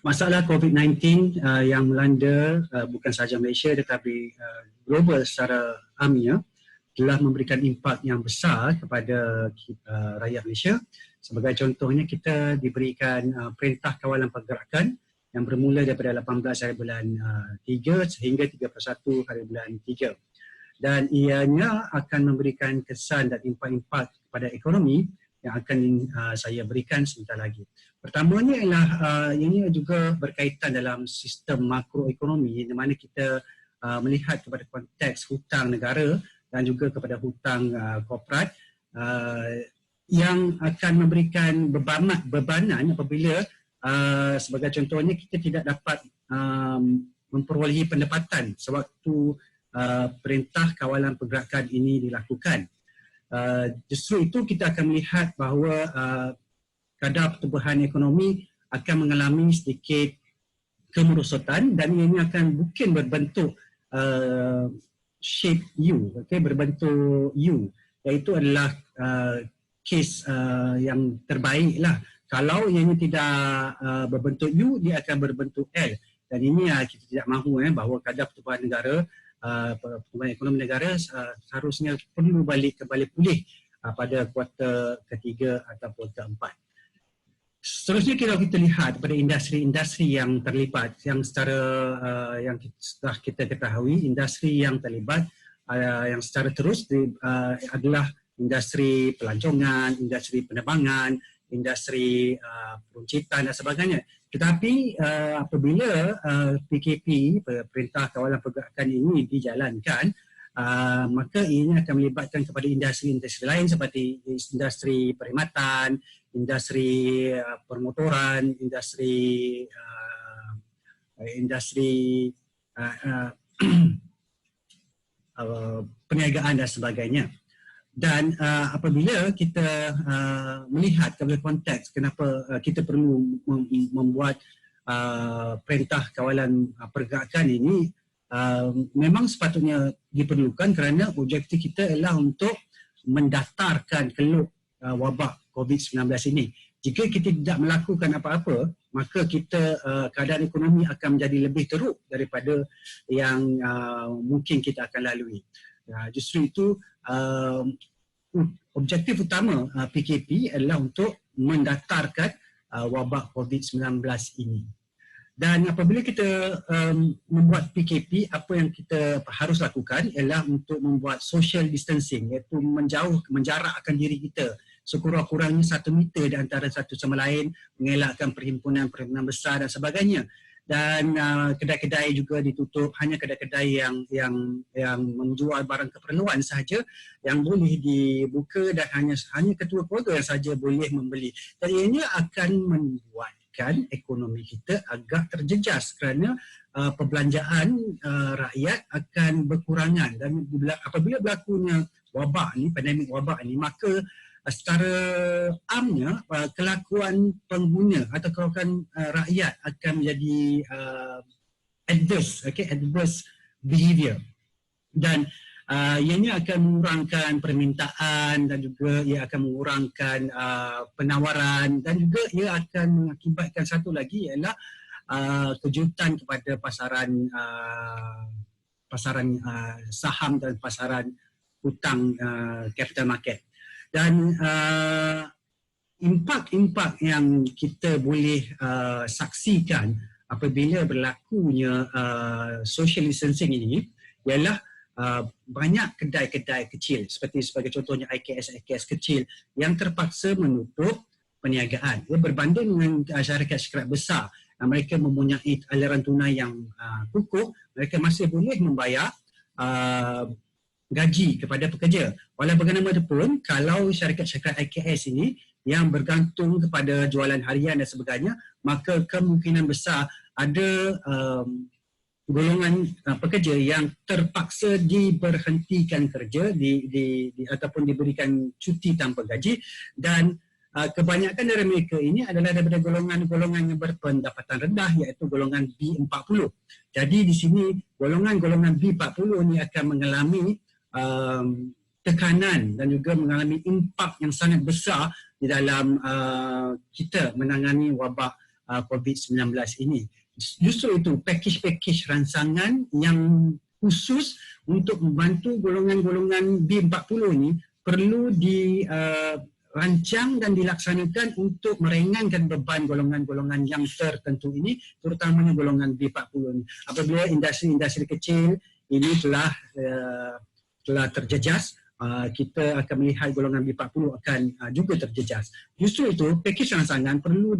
Masalah COVID-19 yang melanda bukan sahaja Malaysia tetapi global secara amnya telah memberikan impak yang besar kepada rakyat Malaysia. Sebagai contohnya, kita diberikan Perintah Kawalan Pergerakan yang bermula daripada 18 hari bulan 3 sehingga 31 hari bulan 3. Dan ianya akan memberikan kesan dan impak-impak kepada ekonomi yang akan saya berikan sebentar lagi. Pertamanya ialah ini juga berkaitan dalam sistem makroekonomi di mana kita melihat kepada konteks hutang negara dan juga kepada hutang korporat yang akan memberikan bebanan apabila sebagai contohnya kita tidak dapat memperolehi pendapatan sewaktu Perintah Kawalan Pergerakan ini dilakukan. Justru itu kita akan melihat bahawa kadar pertumbuhan ekonomi akan mengalami sedikit kemerosotan dan ini akan mungkin berbentuk shape U, berbentuk U, iaitu adalah kes yang terbaik lah. Kalau ianya tidak berbentuk U, dia akan berbentuk L, dan ini kita tidak mahu bahawa kadar pertumbuhan negara, pertumbuhan ekonomi negara seharusnya perlu kembali pulih pada kuartal ketiga ataupun keempat. Seterusnya kita lihat pada industri-industri yang terlibat, yang secara yang setelah kita ketahui, industri yang terlibat yang secara terus adalah industri pelancongan, industri penerbangan, industri peruncitan dan sebagainya. Tetapi apabila PKP, Perintah Kawalan Pergerakan ini dijalankan, maka ini akan melibatkan kepada industri-industri lain seperti industri perkhidmatan, industri permotoran, industri perniagaan dan sebagainya. Dan apabila kita melihat kepada konteks kenapa kita perlu membuat Perintah Kawalan Pergerakan ini, memang sepatutnya diperlukan kerana objektif kita adalah untuk mendaftarkan keluk wabak COVID-19 ini. Jika kita tidak melakukan apa-apa, maka kita keadaan ekonomi akan menjadi lebih teruk daripada yang mungkin kita akan lalui. Justru itu objektif utama PKP adalah untuk mendaftarkan wabak COVID-19 ini. Dan apabila kita membuat PKP, apa yang kita harus lakukan ialah untuk membuat social distancing, iaitu menjarakkan diri kita sekurang-kurangnya 1 meter di antara satu sama lain, mengelakkan perhimpunan-perhimpunan besar dan sebagainya. Dan kedai-kedai juga ditutup, hanya kedai-kedai yang menjual barang keperluan sahaja yang boleh dibuka dan hanya ketua keluarga yang sahaja boleh membeli. Dan ianya akan membuatkan ekonomi kita agak terjejas kerana perbelanjaan rakyat akan berkurangan. Dan apabila berlakunya wabak ni, pandemik wabak ni, maka secara amnya kelakuan pengguna atau kelakuan rakyat akan menjadi adverse behavior, dan ianya akan mengurangkan permintaan dan juga ia akan mengurangkan penawaran, dan juga ia akan mengakibatkan satu lagi ialah kejutan kepada pasaran saham dan pasaran hutang capital market. Dan impak-impak yang kita boleh saksikan apabila berlakunya social distancing ini ialah banyak kedai-kedai kecil sebagai contohnya IKS kecil yang terpaksa menutup perniagaan. Berbanding dengan syarikat-syarikat besar, mereka mempunyai aliran tunai yang kukuh, mereka masih boleh membayar gaji kepada pekerja. Walau bagaimanapun, kalau syarikat-syarikat IKS ini yang bergantung kepada jualan harian dan sebagainya, maka kemungkinan besar ada golongan pekerja yang terpaksa diberhentikan kerja ataupun diberikan cuti tanpa gaji, dan kebanyakan dari mereka ini adalah daripada golongan-golongan yang berpendapatan rendah, iaitu golongan B40. Jadi di sini golongan-golongan B40 ini akan mengalami tekanan dan juga mengalami impak yang sangat besar di dalam kita menangani wabak COVID-19 ini. Justru itu package rancangan yang khusus untuk membantu golongan-golongan B40 ini perlu dirancang dan dilaksanakan untuk meringankan beban golongan-golongan yang tertentu ini, terutamanya golongan B40 ini. Apabila industri-industri kecil ini telah terjejas, kita akan melihat golongan B40 akan juga terjejas. Justru itu, pakej rancangan perlu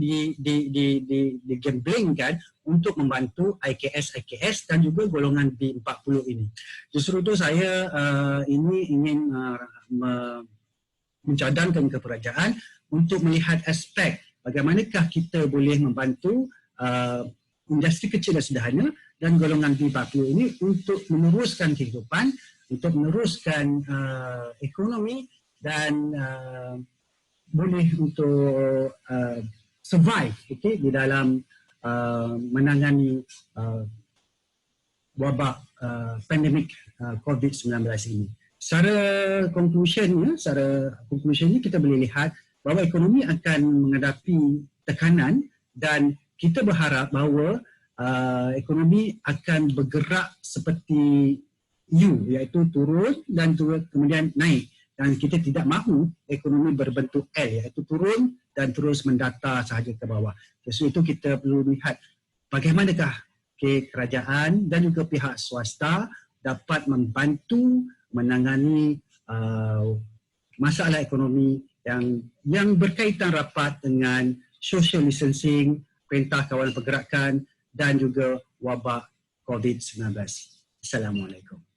digemblengkan untuk membantu IKS dan juga golongan B40 ini. Justru itu saya ingin mencadangkan ke kerajaan untuk melihat aspek bagaimanakah kita boleh membantu industri kecil dan sederhana dan golongan B40 ini untuk meneruskan kehidupan, untuk meneruskan ekonomi dan boleh untuk survive di dalam menangani wabak pandemik COVID-19 ini. Secara conclusionnya kita boleh lihat bahawa ekonomi akan menghadapi tekanan dan kita berharap bahawa ekonomi akan bergerak seperti U, iaitu turun dan kemudian naik. Dan kita tidak mahu ekonomi berbentuk L, iaitu turun dan terus mendata sahaja ke bawah. Jadi itu kita perlu lihat bagaimanakah kerajaan dan juga pihak swasta dapat membantu menangani masalah ekonomi yang berkaitan rapat dengan social distancing, Perintah Kawalan Pergerakan dan juga wabak COVID-19. Assalamualaikum.